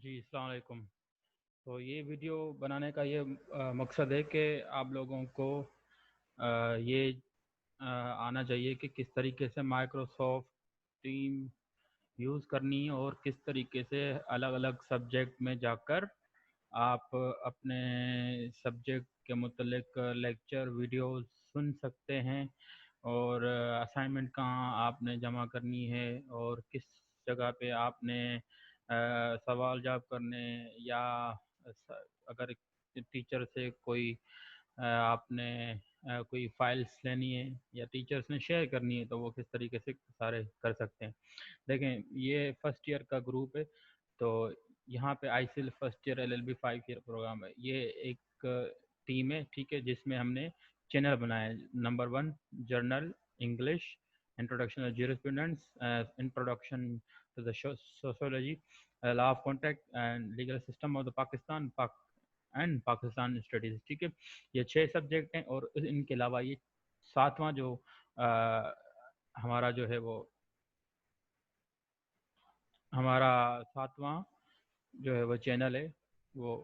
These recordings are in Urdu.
جی السلام علیکم۔ تو یہ ویڈیو بنانے کا یہ مقصد ہے کہ آپ لوگوں کو یہ آنا چاہیے کہ کس طریقے سے مائکروسافٹ ٹیم یوز کرنی ہے اور کس طریقے سے الگ الگ سبجیکٹ میں جا کر آپ اپنے سبجیکٹ کے متعلق لیکچر ویڈیوز سن سکتے ہیں، اور اسائنمنٹ کہاں آپ نے جمع کرنی ہے اور کس جگہ پہ آپ نے سوال جواب کرنے، یا اگر ٹیچر سے کوئی آپ نے کوئی فائلس لینی ہے یا ٹیچرس نے شیئر کرنی ہے تو وہ کس طریقے سے سارے کر سکتے ہیں۔ دیکھیں، یہ فرسٹ ایئر کا گروپ ہے، تو یہاں پہ آئی سیل first year LLB 5 year program ہے۔ یہ ایک ٹیم ہے، ٹھیک ہے، جس میں ہم نے چینل بنایا ہے۔ Number 1 general English, introduction of jurisprudence, introduction to the sociology, law of contact and legal system of the Pakistan and Pakistan studies, ٹھیک ہے۔ یہ 6 سبجیکٹ ہیں، اور ان کے علاوہ یہ 7واں جو ہمارا جو ہے وہ ہمارا 7واں جو ہے وہ چینل ہے، وہ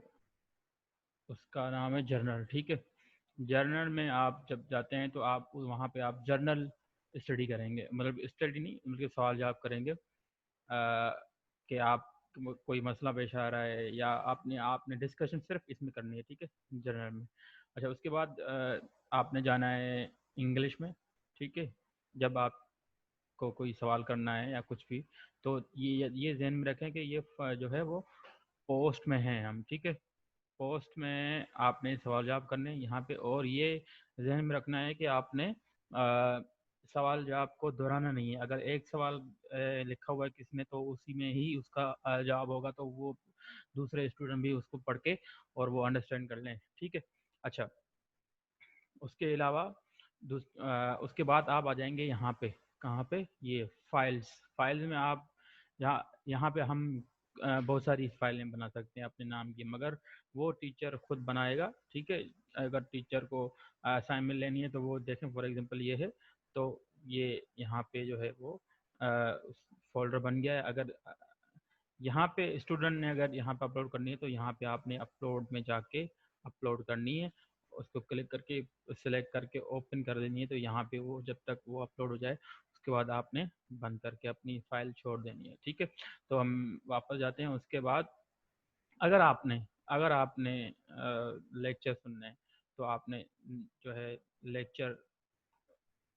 اس کا نام ہے جرنل، ٹھیک ہے۔ جرنل میں آپ جب جاتے ہیں تو آپ وہاں پہ آپ جرنل اسٹڈی کریں گے، مطلب اسٹڈی نہیں بلکہ سوال جواب کریں گے، کہ آپ کوئی مسئلہ پیش آ رہا ہے یا آپ نے ڈسکشن صرف اس میں کرنی ہے، ٹھیک ہے، جرنل میں۔ اچھا، اس کے بعد آپ نے جانا ہے انگلش میں، ٹھیک ہے۔ جب آپ کو کوئی سوال کرنا ہے یا کچھ بھی، تو یہ ذہن میں رکھیں کہ یہ جو ہے وہ پوسٹ میں ہیں ہم، ٹھیک ہے۔ پوسٹ میں آپ نے سوال جواب کرنے یہاں پہ، اور یہ ذہن میں رکھنا ہے کہ آپ نے سوال جواب کو دہرانا نہیں ہے۔ اگر ایک سوال لکھا ہوا ہے کسی نے تو اسی میں ہی اس کا جواب ہوگا، تو وہ دوسرے اسٹوڈنٹ بھی اس کو پڑھ کے اور وہ انڈرسٹینڈ کر لیں، ٹھیک ہے۔ اچھا، اس کے علاوہ اس کے بعد آپ آ جائیں گے یہاں پہ، کہاں پہ؟ یہ فائلز میں آپ یہاں پہ ہم بہت ساری فائلیں بنا سکتے ہیں اپنے نام کی، مگر وہ ٹیچر خود بنائے گا، ٹھیک ہے۔ اگر ٹیچر کو اسائنمنٹ لینی ہے تو وہ دیکھیں، فار ایگزامپل یہ ہے، تو یہ یہاں پہ جو ہے وہ فولڈر بن گیا ہے۔ اگر یہاں پہ اسٹوڈنٹ نے اگر یہاں پہ اپلوڈ کرنی ہے تو یہاں پہ آپ نے اپلوڈ میں جا کے اپلوڈ کرنی ہے، اس کو کلک کر کے سلیکٹ کر کے اوپن کر دینی ہے، تو یہاں پہ وہ جب تک وہ اپلوڈ ہو جائے اس کے بعد آپ نے بند کر کے اپنی فائل چھوڑ دینی ہے، ٹھیک ہے۔ تو ہم واپس جاتے ہیں۔ اس کے بعد اگر آپ نے لیکچر سننا ہے تو آپ نے جو ہے لیکچر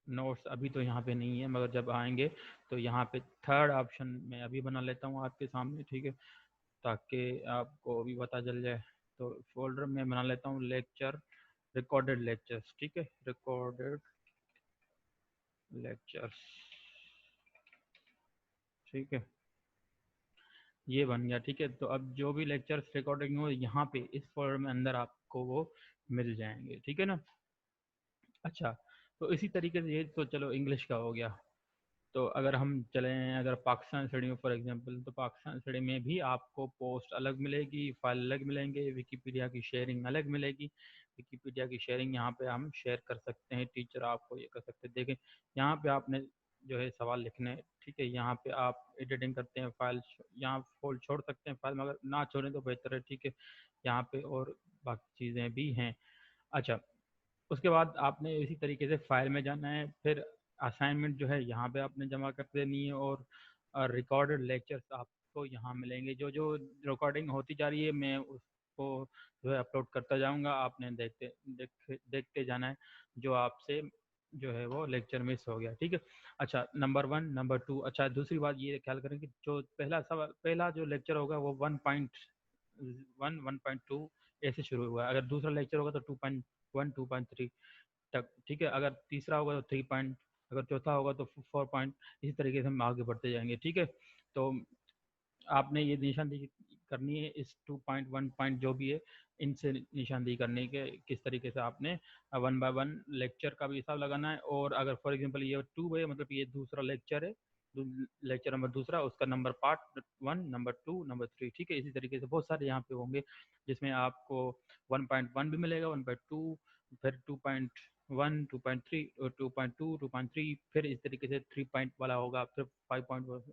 نوٹس ابھی تو یہاں پہ نہیں ہے، مگر جب آئیں گے تو یہاں پہ تھرڈ آپشن میں ابھی بنا لیتا ہوں آپ کے سامنے، ٹھیک ہے، تاکہ آپ کو بھی پتہ چل جائے۔ تو فولڈر میں بنا لیتا ہوں لیکچر، ریکارڈڈ لیکچرز، ٹھیک ہے، ریکارڈڈ لیکچرز، ٹھیک ہے، یہ بن گیا، ٹھیک ہے۔ تو اب جو بھی لیکچرز ریکارڈنگ ہو یہاں پہ اس فولڈر میں اندر آپ کو وہ مل جائیں گے، ٹھیک ہے نا۔ اچھا، تو اسی طریقے سے یہ تو چلو انگلش کا ہو گیا۔ تو اگر ہم چلیں اگر پاکستان اسٹڈی میں فار ایگزامپل، تو پاکستان اسٹڈی میں بھی آپ کو پوسٹ الگ ملے گی، فائل الگ ملیں گے، ویکیپیڈیا کی شیئرنگ الگ ملے گی۔ ویکیپیڈیا کی شیئرنگ یہاں پہ ہم شیئر کر سکتے ہیں، ٹیچر آپ کو یہ کر سکتے ہیں۔ دیکھیں یہاں پہ آپ نے جو ہے سوال لکھنے، ٹھیک ہے، یہاں پہ آپ ایڈیٹنگ کرتے ہیں، فائل یہاں فول چھوڑ سکتے ہیں، فائل مگر نہ چھوڑیں تو بہتر ہے، ٹھیک ہے۔ یہاں پہ اور باقی چیزیں بھی ہیں۔ اچھا، اس کے بعد آپ نے اسی طریقے سے فائل میں جانا ہے، پھر اسائنمنٹ جو ہے یہاں پہ آپ نے جمع کر دینی ہے، اور ریکارڈڈ لیکچرز آپ کو یہاں ملیں گے۔ جو جو ریکارڈنگ ہوتی جا رہی ہے میں اس کو جو ہے اپلوڈ کرتا جاؤں گا، آپ نے دیکھتے جانا ہے جو آپ سے جو ہے وہ لیکچر مس ہو گیا، ٹھیک ہے۔ اچھا، نمبر 1 نمبر 2، اچھا دوسری بات یہ خیال کریں کہ جو پہلا جو لیکچر ہوگا وہ 1.1 1.2 ایسے شروع ہوا ہے، اگر دوسرا لیکچر ہوگا تو 2.1 2.3 تک، ٹھیک ہے۔ اگر تیسرا ہوگا تو 3 پوائنٹ، اگر چوتھا ہوگا تو 4 پوائنٹ، اسی طریقے سے ہم آگے بڑھتے جائیں گے، ٹھیک ہے۔ تو آپ نے یہ نشاندہی کرنی ہے اس 2.1 پوائنٹ جو بھی ہے ان سے نشاندہی کرنے کے کس طریقے سے آپ نے 1 بائی 1 لیکچر کا بھی حساب لگانا ہے، اور اگر فار ایگزامپل یہ 2 ہے مطلب یہ دوسرا لیکچر ہے، لیکچر نمبر دوسرا، اس کا نمبر پارٹ 1 نمبر 2 نمبر 3، ٹھیک ہے۔ اسی طریقے سے بہت سارے یہاں پہ ہوں گے جس میں آپ کو 1.1 بھی ملے گا، 1.2، پھر 2.1 2.3 2.2 2.3، پھر اس طریقے سے 3 پوائنٹ والا ہوگا، پھر 5.1